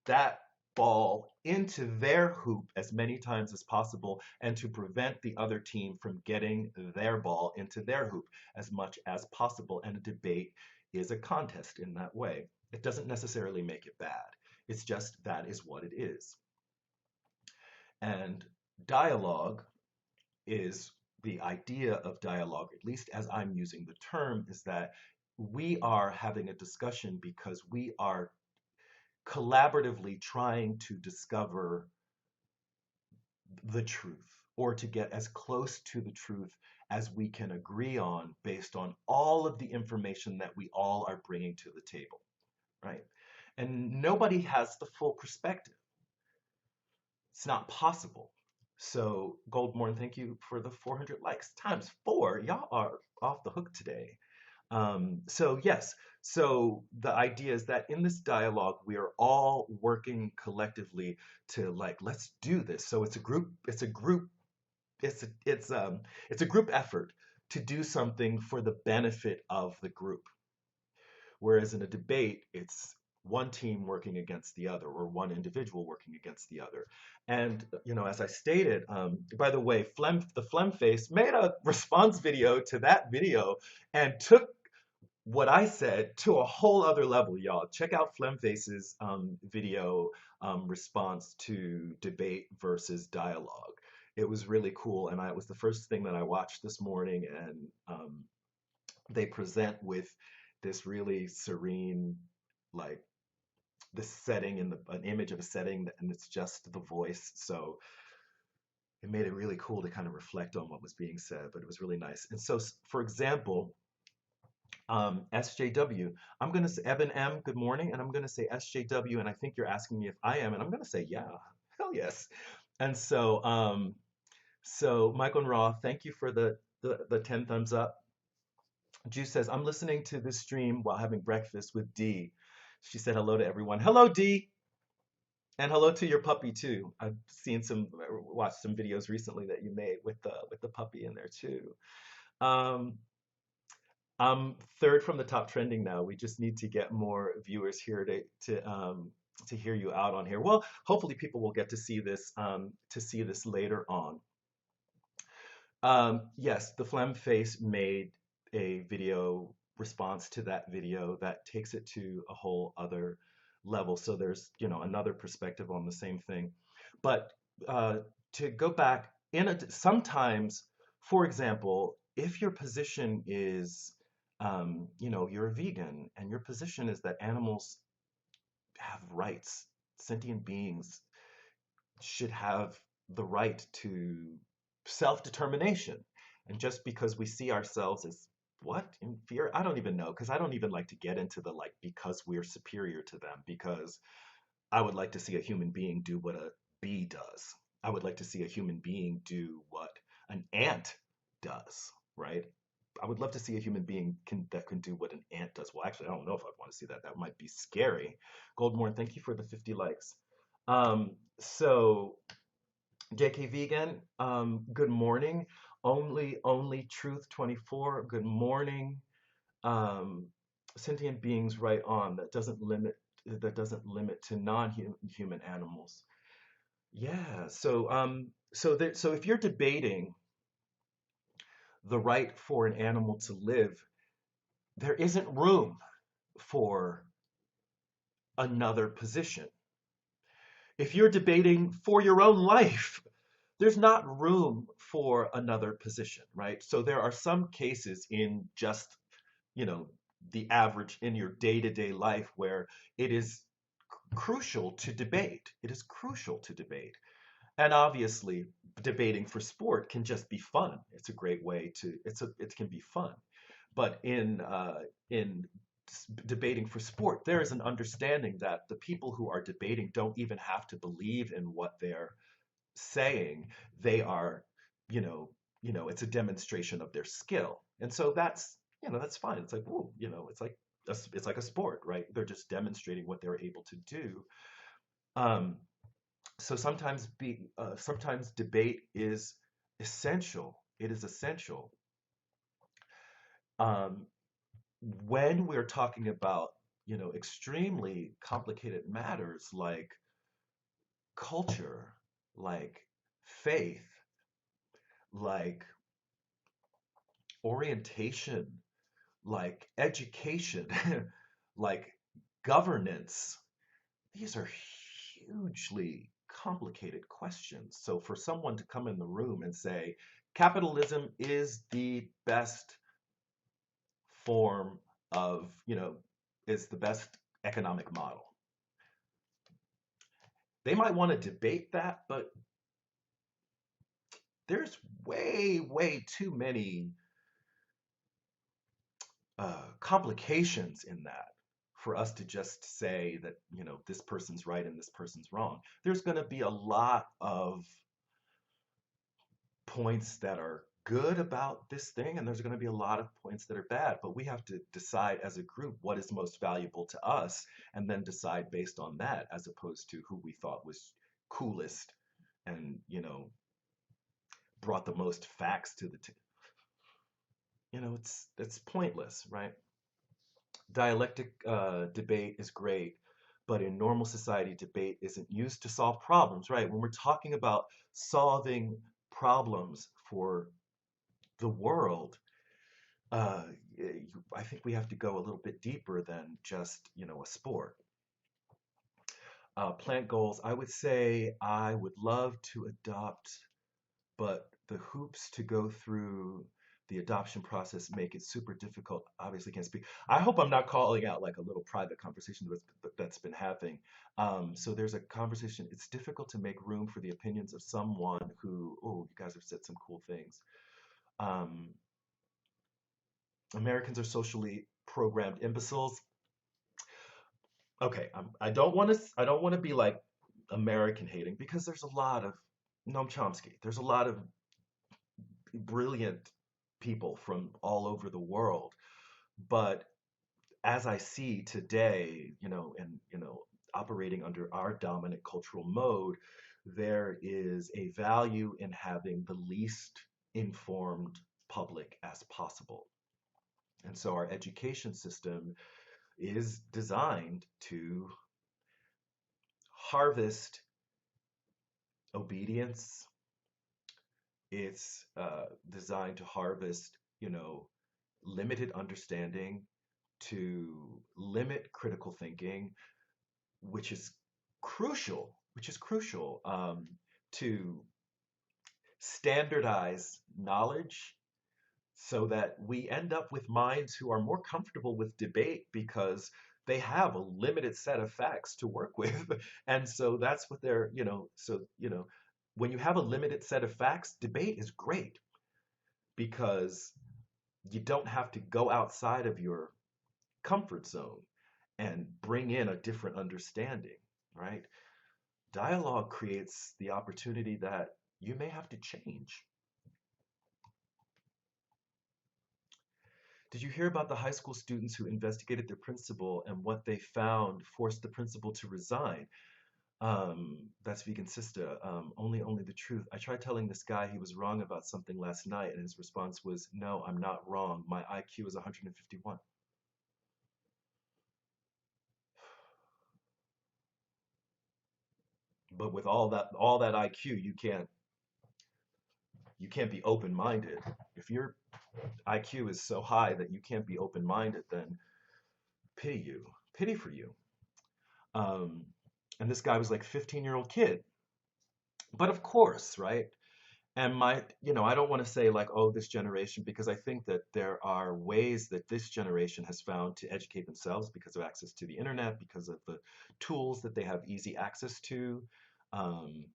that ball into their hoop as many times as possible and to prevent the other team from getting their ball into their hoop as much as possible. And a debate is a contest in that way. It doesn't necessarily make it bad. It's just that is what it is. And dialogue is the idea of dialogue, at least as I'm using the term, is that we are having a discussion because we are collaboratively trying to discover the truth or to get as close to the truth as we can agree on based on all of the information that we all are bringing to the table, right? And nobody has the full perspective. It's not possible. So Goldmorn, thank you for the 400 likes times 4. Y'all are off the hook today. So yes, so the idea is that in this dialogue, we are all working collectively to let's do this. So it's a group effort to do something for the benefit of the group. Whereas in a debate, it's one team working against the other or one individual working against the other. And, as I stated, by the way, the Flem face made a response video to that video and took what I said to a whole other level, y'all. Check out Flemface's video response to debate versus dialogue. It was really cool, and it was the first thing that I watched this morning. And they present with this really serene, like this setting in an image of a setting, and it's just the voice. So it made it really cool to kind of reflect on what was being said, but it was really nice. And so, for example, SJW. I'm going to say Evan M, good morning. And I'm going to say SJW. And I think you're asking me if I am. And I'm going to say, yeah, hell yes. And so Michael and Raw, thank you for the 10 thumbs up. Juice says, I'm listening to this stream while having breakfast with D. She said hello to everyone. Hello, D. And hello to your puppy too. I've watched some videos recently that you made with the puppy in there too. Um, I'm third from the top trending now. We just need to get more viewers here to hear you out on here. Well, hopefully people will get to see this later on. Yes, the Flem Face made a video response to that video that takes it to a whole other level. So there's, another perspective on the same thing. But uh, to go back, sometimes, for example, if your position is, you're a vegan and your position is that animals have rights, sentient beings should have the right to self-determination. And just because we see ourselves as what inferior, I don't even know, because I don't even like to get into the like because we're superior to them, because I would like to see a human being do what a bee does. I would like to see a human being do what an ant does, right? I would love to see a human being that can do what an ant does. Well, actually, I don't know if I'd want to see that. That might be scary. Goldmorn, thank you for the 50 likes. So JK Vegan, good morning. Only Truth 24, good morning. Um, Sentient beings, right on. That doesn't limit to non-human animals. Yeah. So if you're debating the right for an animal to live, there isn't room for another position. If you're debating for your own life, there's not room for another position, right? So there are some cases in just, you know, the average in your day-to-day life where it is crucial to debate. It is crucial to debate. And obviously, debating for sport can just be fun. It's a great way it can be fun. But in debating for sport, there is an understanding that the people who are debating don't even have to believe in what they're saying. They are, you know, it's a demonstration of their skill. And so that's fine. It's like, ooh, it's like a sport, right? They're just demonstrating what they're able to do. Um, so sometimes debate is essential. It is essential. Um, when we're talking about, extremely complicated matters like culture, like faith, like orientation, like education, like governance, these are hugely complicated questions. So for someone to come in the room and say, capitalism is the best form of, is the best economic model. They might want to debate that, but there's way, way too many complications in that for us to just say that, this person's right and this person's wrong. There's going to be a lot of points that are good about this thing, and there's going to be a lot of points that are bad, but we have to decide as a group what is most valuable to us and then decide based on that as opposed to who we thought was coolest and, brought the most facts to the it's pointless, right? Dialectic debate is great, but in normal society, debate isn't used to solve problems, right? When we're talking about solving problems for the world, uh, I think we have to go a little bit deeper than just, a sport. Plant goals, I would say I would love to adopt, but the hoops to go through the adoption process make it super difficult. Obviously, can't speak. I hope I'm not calling out like a little private conversation that's been happening. So there's a conversation. It's difficult to make room for the opinions of someone who, oh, you guys have said some cool things. Um, Americans are socially programmed imbeciles. Okay, I don't want to be like American hating because there's a lot of Noam Chomsky. There's a lot of brilliant people from all over the world. But as I see today, and operating under our dominant cultural mode, there is a value in having the least informed public as possible. And so our education system is designed to harvest obedience. It's designed to harvest, limited understanding, to limit critical thinking, which is crucial to standardize knowledge so that we end up with minds who are more comfortable with debate because they have a limited set of facts to work with. And so that's what they're, when you have a limited set of facts, debate is great because you don't have to go outside of your comfort zone and bring in a different understanding, right? Dialogue creates the opportunity that you may have to change. Did you hear about the high school students who investigated their principal and what they found forced the principal to resign? That's Vegan Sister. Only the truth. I tried telling this guy he was wrong about something last night, and his response was, "No, I'm not wrong. My IQ is 151." But with all that IQ, you can't be open-minded. If your IQ is so high that you can't be open-minded, then pity you, pity for you. Um, and this guy was like a 15-year-old kid. But of course, right? And I don't want to say like, oh, this generation, because I think that there are ways that this generation has found to educate themselves because of access to the internet, because of the tools that they have easy access to. Um,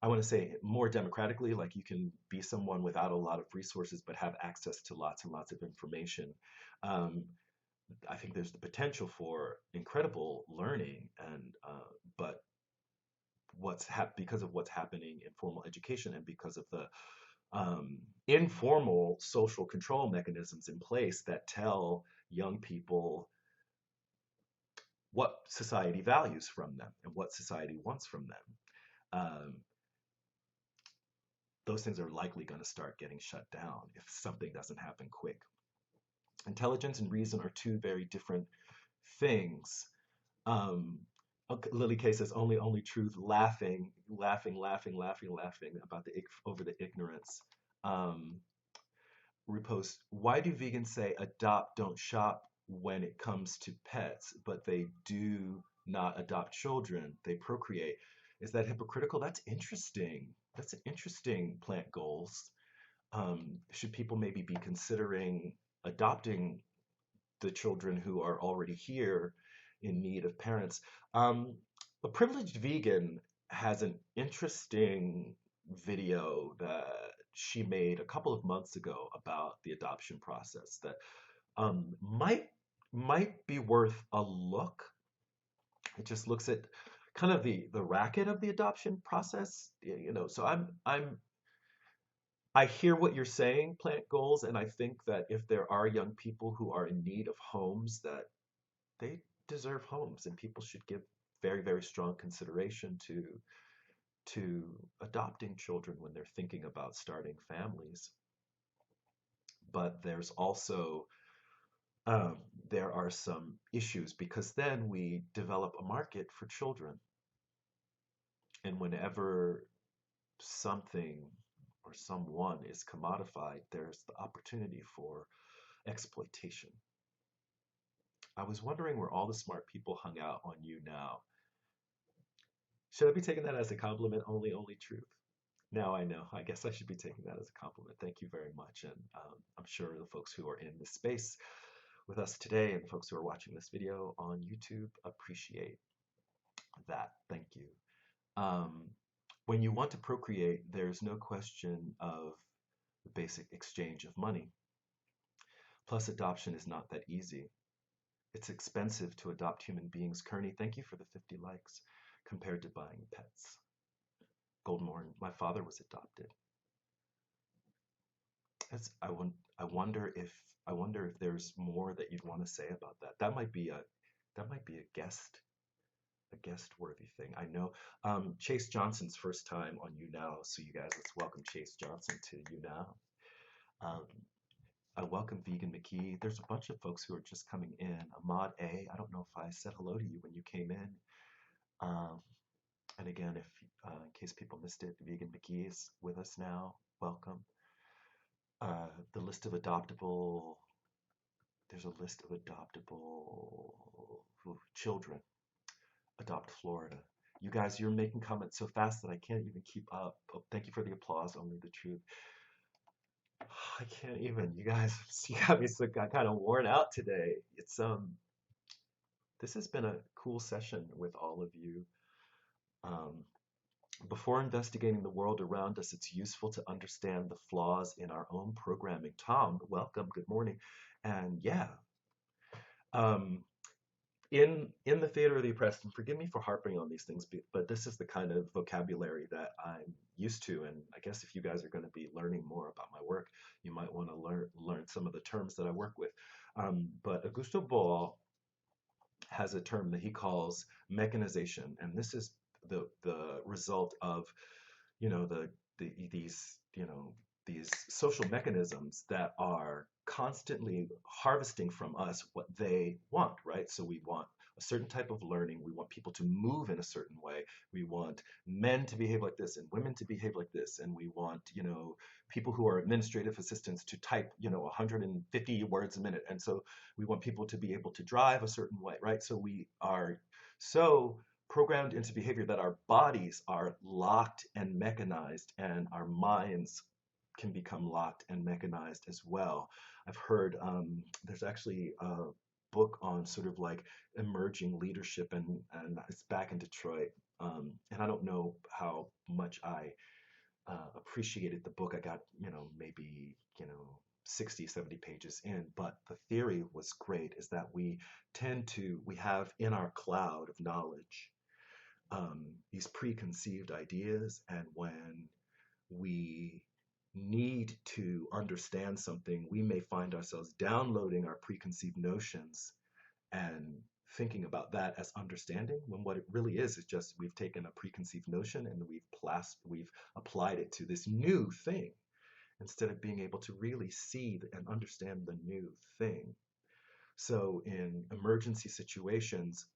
I want to say more democratically, like you can be someone without a lot of resources, but have access to lots and lots of information. Um, I think there's the potential for incredible learning, but because of what's happening in formal education and because of the informal social control mechanisms in place that tell young people what society values from them and what society wants from them. Those things are likely going to start getting shut down if something doesn't happen quick. Intelligence and reason are two very different things. Um, okay, Lily K says only truth, laughing about over the ignorance. Um, Repost, why do vegans say adopt, don't shop when it comes to pets, but they do not adopt children, they procreate? Is that hypocritical? That's interesting. That's an interesting plant goals. Should people maybe be considering adopting the children who are already here in need of parents? A privileged vegan has an interesting video that she made a couple of months ago about the adoption process that might be worth a look. It just looks at kind of the racket of the adoption process, So I hear what you're saying, plant goals, and I think that if there are young people who are in need of homes, that they deserve homes, and people should give very, very strong consideration to adopting children when they're thinking about starting families. But there's also um, there are some issues because then we develop a market for children, and whenever something or someone is commodified, there's the opportunity for exploitation. I was wondering where all the smart people hung out on you now. Should I be taking that as a compliment? Only truth. Now I know. I guess I should be taking that as a compliment. Thank you very much. And I'm sure the folks who are in this space with us today and the folks who are watching this video on YouTube appreciate that. Thank you. Um, when you want to procreate, there's no question of the basic exchange of money. Plus, adoption is not that easy. It's expensive to adopt human beings. Kearney, thank you for the 50 likes compared to buying pets. Goldmorn, my father was adopted. I wonder if there's more that you'd want to say about that. That might be a guest worthy thing. I know Chase Johnson's first time on You Now, so you guys, let's welcome Chase Johnson to You Now. I welcome Vegan McKee. There's a bunch of folks who are just coming in. Ahmad A. I don't know if I said hello to you when you came in. And again, if in case people missed it, Vegan McKee is with us now. Welcome. The list of adoptable. There's a list of adoptable children. Adopt Florida. You guys, you're making comments so fast that I can't even keep up. Oh, thank you for the applause. Only the truth. I can't even. You guys, you got me so kind of worn out today. It's this has been a cool session with all of you. Before investigating the world around us, it's useful to understand the flaws in our own programming. Tom, welcome. Good morning. And yeah, um, in the theater of the oppressed, and forgive me for harping on these things, but this is the kind of vocabulary that I'm used to. And I guess if you guys are going to be learning more about my work, you might want to learn some of the terms that I work with. But Augusto Boal has a term that he calls mechanization, and this is the result of these these social mechanisms that are constantly harvesting from us what they want, right? So we want a certain type of learning. We want people to move in a certain way. We want men to behave like this and women to behave like this. And we want, people who are administrative assistants to type, 150 words a minute. And so we want people to be able to drive a certain way, right? So we are so programmed into behavior that our bodies are locked and mechanized, and our minds can become locked and mechanized as well. I've heard there's actually a book on sort of like emerging leadership, and it's back in Detroit. And I don't know how much I appreciated the book. I got, maybe, 60, 70 pages in, but the theory was great, is that we have in our cloud of knowledge these preconceived ideas, and when we need to understand something, we may find ourselves downloading our preconceived notions and thinking about that as understanding, when what it really is just we've taken a preconceived notion and we've applied it to this new thing, instead of being able to really see and understand the new thing. So in emergency situations,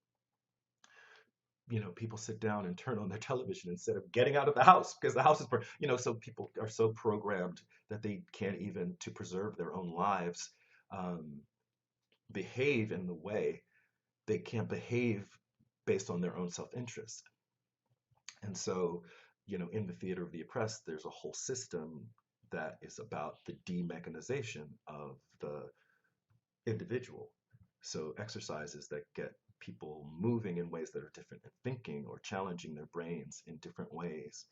people sit down and turn on their television instead of getting out of the house because the house is burned. So people are so programmed that they can't even, to preserve their own lives, behave in the way they can't behave based on their own self-interest. And so, in the theater of the oppressed, there's a whole system that is about the demechanization of the individual. So exercises that get people moving in ways that are different, and thinking or challenging their brains in different ways.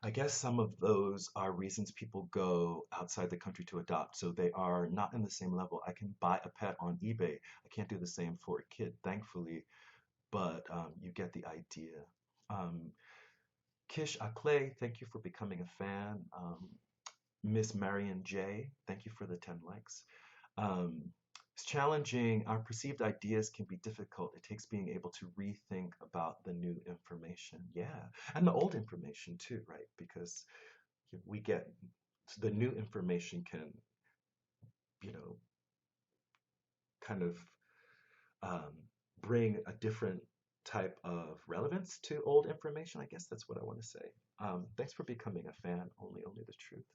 I guess some of those are reasons people go outside the country to adopt. So they are not in the same level. I can buy a pet on eBay. I can't do the same for a kid, thankfully, but you get the idea. Kish Akle, thank you for becoming a fan. Miss Marion J, thank you for the 10 likes. It's challenging. Our perceived ideas can be difficult. It takes being able to rethink about the new information. Yeah. And the old information too, right? Because we get the new information can, kind of bring a different type of relevance to old information. I guess that's what I want to say. Thanks for becoming a fan. Only the truth.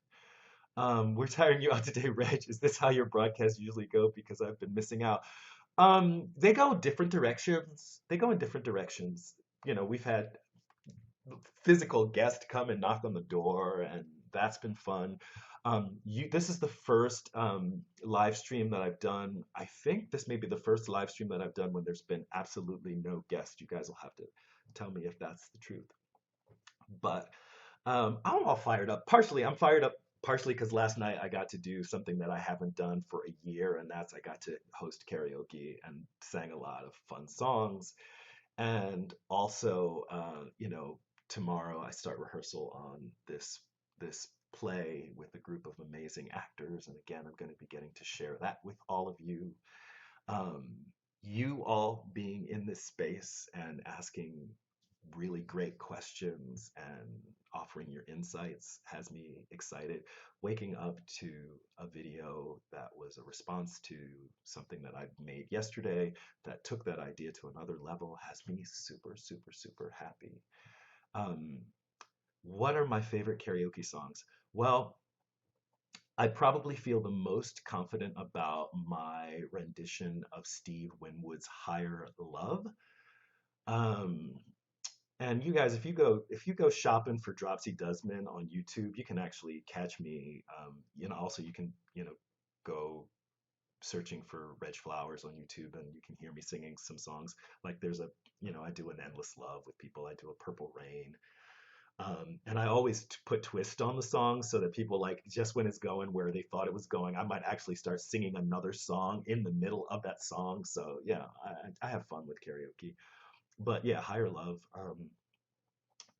We're tiring you out today, Reg. Is this how your broadcasts usually go? Because I've been missing out. They go different directions. They go in different directions. We've had physical guest come and knock on the door, and that's been fun. This is the first live stream that I've done. I think this may be the first live stream that I've done when there's been absolutely no guest. You guys will have to tell me if that's the truth. But I'm all fired up. I'm fired up partially because last night I got to do something that I haven't done for a year, and that's I got to host karaoke and sang a lot of fun songs. And also, tomorrow I start rehearsal on this play with a group of amazing actors, and again, I'm going to be getting to share that with all of you. Um, you all being in this space and asking really great questions and offering your insights has me excited. Waking up to a video that was a response to something that I made yesterday that took that idea to another level has me super, super, super happy. Um, what are my favorite karaoke songs? Well, I probably feel the most confident about my rendition of Steve Winwood's Higher Love. Um, And you guys, if you go shopping for Dropsy Doesman on YouTube, you can actually catch me. Also you can go searching for Reg Flowers on YouTube, and you can hear me singing some songs. Like I do an Endless Love with people. I do a Purple Rain, and I always put twist on the song so that people like just when it's going where they thought it was going, I might actually start singing another song in the middle of that song. So yeah, I have fun with karaoke. But yeah, Higher Love.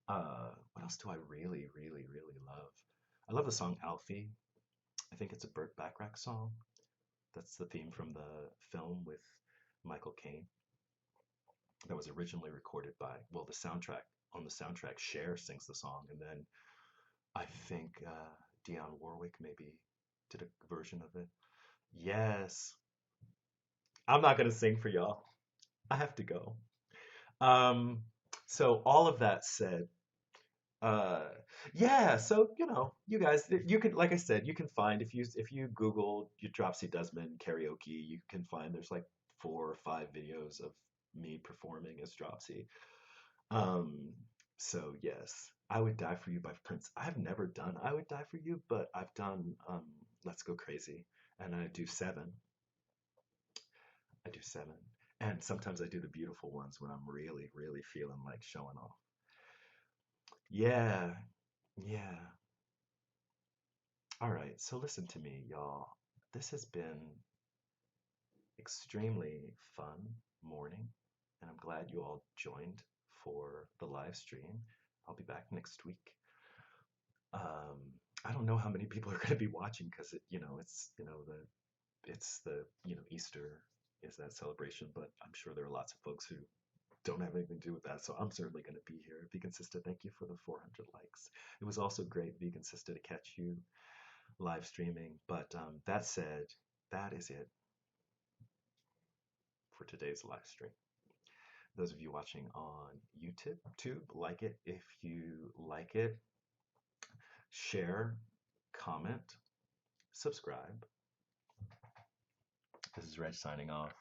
What else do I really, really, really love? I love the song Alfie. I think it's a Burt Bacharach song. That's the theme from the film with Michael Caine that was originally recorded by, well, on the soundtrack, Cher sings the song, and then I think Dionne Warwick maybe did a version of it. Yes. I'm not gonna sing for y'all. I have to go. Um, so all of that said, Uh, yeah, so you guys, you can, like I said, you can find if you Google your Dropsy Doesman karaoke, you can find there's like 4 or 5 videos of me performing as Dropsy. Um, so yes, I Would Die for You by Prince. I've never done I Would Die for You, but I've done Let's Go Crazy, and I do seven, and sometimes I do the beautiful ones when I'm really, really feeling like showing off. Yeah, yeah. All right, so listen to me, y'all. This has been extremely fun morning, and I'm glad you all joined for the live stream. I'll be back next week. Um, I don't know how many people are going to be watching because it's the Easter is that celebration, but I'm sure there are lots of folks who don't have anything to do with that, so I'm certainly going to be here. Vegan Sister, thank you for the 400 likes. It was also great, Vegan Sister, to catch you live streaming. But that said, that is it for today's live stream. Those of you watching on YouTube, like it if you like it, share, comment, subscribe. This is Reg signing off.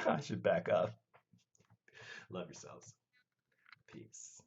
I should back up. Love yourselves. Peace.